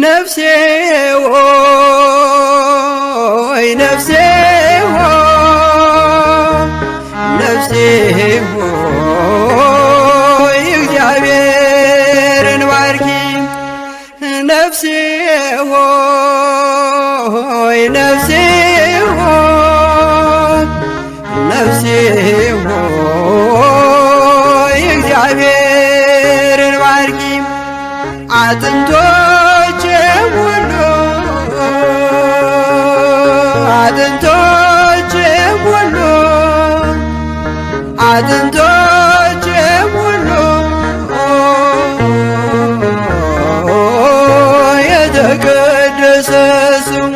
ነፍሴ ሆይ ነፍሴ ሆይ ነፍሴ ሆይ እግዚአብሔርን ባርኪ ነፍሴ ሆይ ነፍሴ ሆይ ነፍሴ ሆይ እግዚአብሔርን ባርኪ አጥንቶቼ ሁሉ አጥንቶቼ ሁሉ አጥንቶቼ ሁሉ የተቀደሰ ስሙ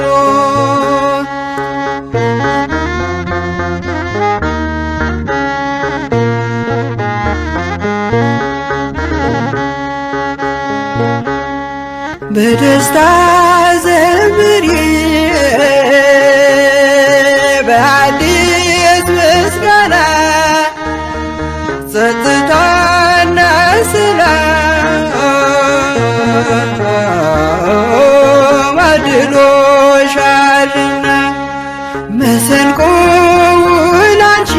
በደስታ ዘምሪ በአዲስ ምስጋና ጸጥታና ሰላም አድሎሻልና መሰንቆውን አንቺ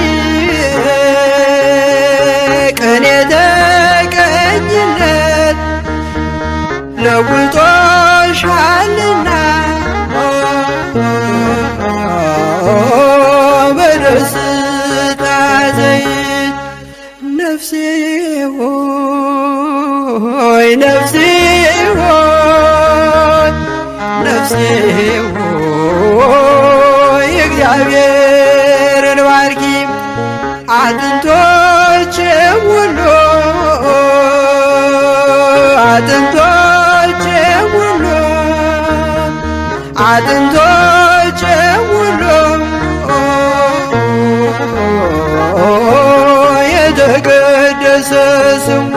ቅኔ ተቀኝለት ለውጦሻልና በደስታ ዘይት ነፍሴ ሆይ ነፍሴ ሆይ ነፍሴ ሆይ እግዚአብሔርን ባርኪ አጥንቶቼ ሁሉ አጥንቶቼ ሁሉ አጥንቶቼ ሁሉ የተቀደሰ ስሙ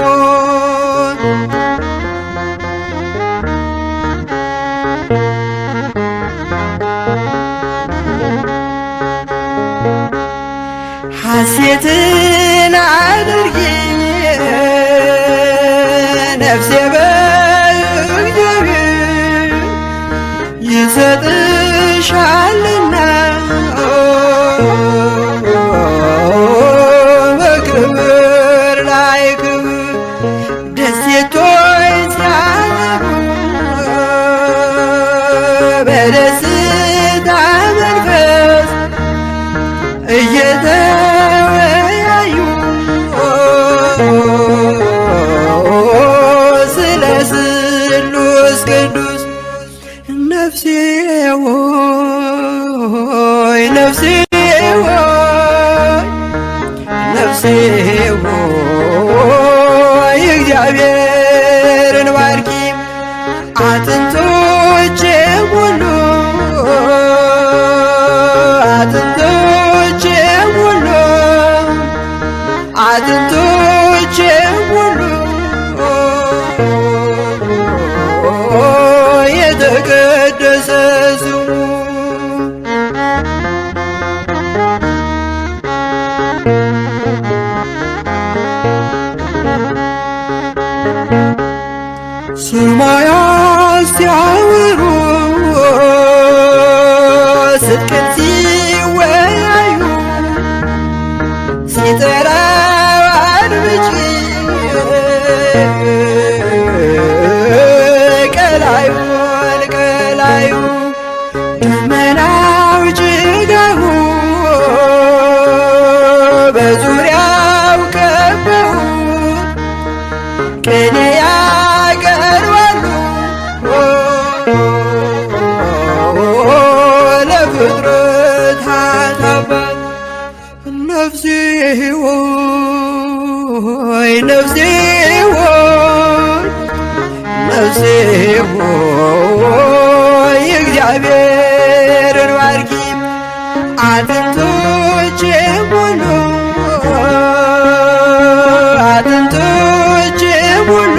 ሐሴትን አድርጊ ነፍሴ በእግዚአብሔር ይሰጥሻልና በክብር ላይ ክብር ደሴቶች ሲያበሩ በደስታ መንፈስ እየተወያዩ ስለ ስሉስ ቅዱስ ነፍሴ ሆይ ነፍሴ ሆይ ነፍሴ ሆይ እግዚአብሔርን ባርኪ አጥንቶቼ ሁሉ አጥንቶቼ ሁሉ አጥንቶቼ ሁሉ የተቀደሰ ስሙ ሰማያት ሲያወሩ ጽድቅን ሲወያዩ ሲጠራው አድምጪ ቀላዩን ቀላዩ ደመናው ጭጋጉ በዙሪያው ከበው ቅኔ ያቀርባሉ ለፍጥረታት አባት ነፍሴ ሆይ ነፍሴ ሆይ ነፍሴ ሆይ እግዚአብሔርን ባርኪ አጥንቶቼ ሁሉ አጥንቶቼ ሁሉ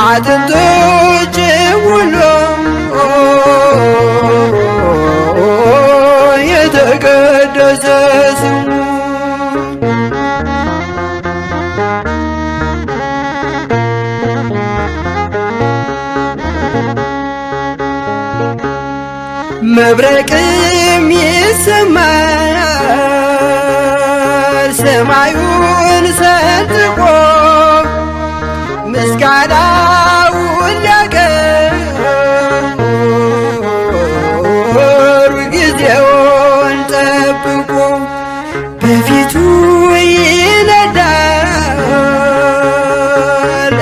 አጥንቶቼ ሁሉ የተቀደሰ ስሙ መብረቅም ይሰማል ሰማዩን ሰንጥቆ ምስጋናውን ሊያቀርብ ጊዜውን ጠብቆ በፊቱ ይነዳል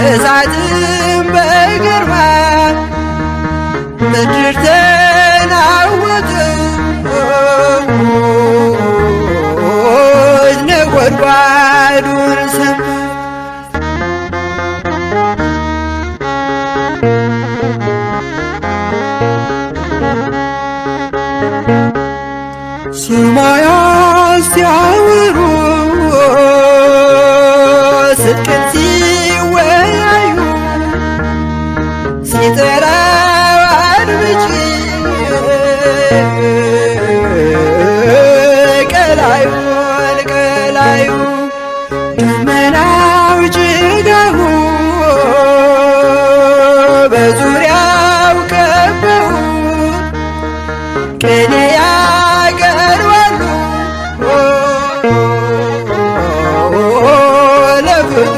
እሳትም በግርማ ምድር ነጎድጓዱን ሰማ ሰማያት ሲያወሩ ጽድቅን ሲወያዩ ሲጠራው አድምጪ ቀላዩን ቀላዩ ደመናው ጭጋጉ በዙሪያው ከበውት ቅኔ ያቀርባሉ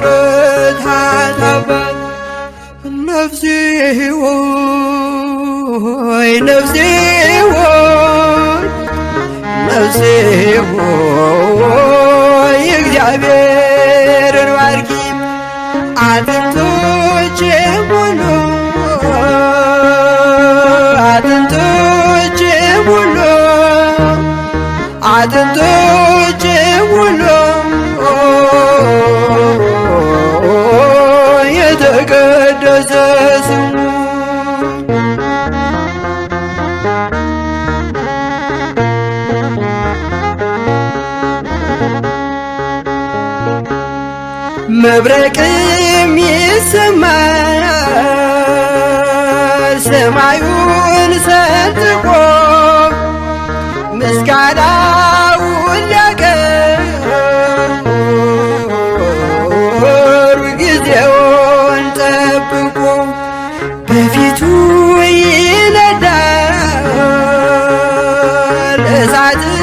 ለፍጥረታት አባት ነፍሴ ሆይ ነፍሴ ሆይ ነፍሴ ሆይ እግዚአብሔርን ባርኪ አጥንቶቼ ሁሉ አጥንቶቼ ሁሉ አጥንቶቼ ሁሉ የተቀደሰ ስሙ መብረቅም ይሰማል ሰማዩን ሰንጥቆ ምስጋናውን ሊያቀርብ ጊዜውን ጠብቆ በፊቱ ይነዳል እሳትም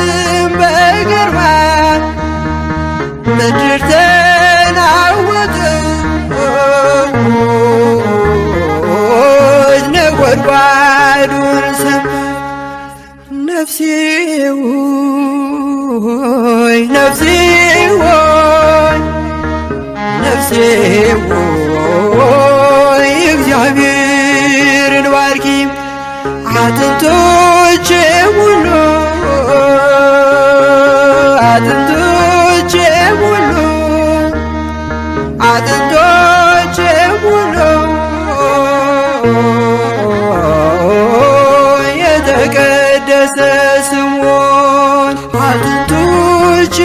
በግርማ ምድር ነጎድጓዱን ሰማ ነፍሴ ሆይ ነፍሴ ሆይ ነፍሴ ሆይ እግዚአብሔርን ባርኪ አጥንቶቼ ሁሉ አጥንቶቼ ሁሉ አጥንቶቼ ሁሉ የተቀደሰ ስሙን አጥንቶቼ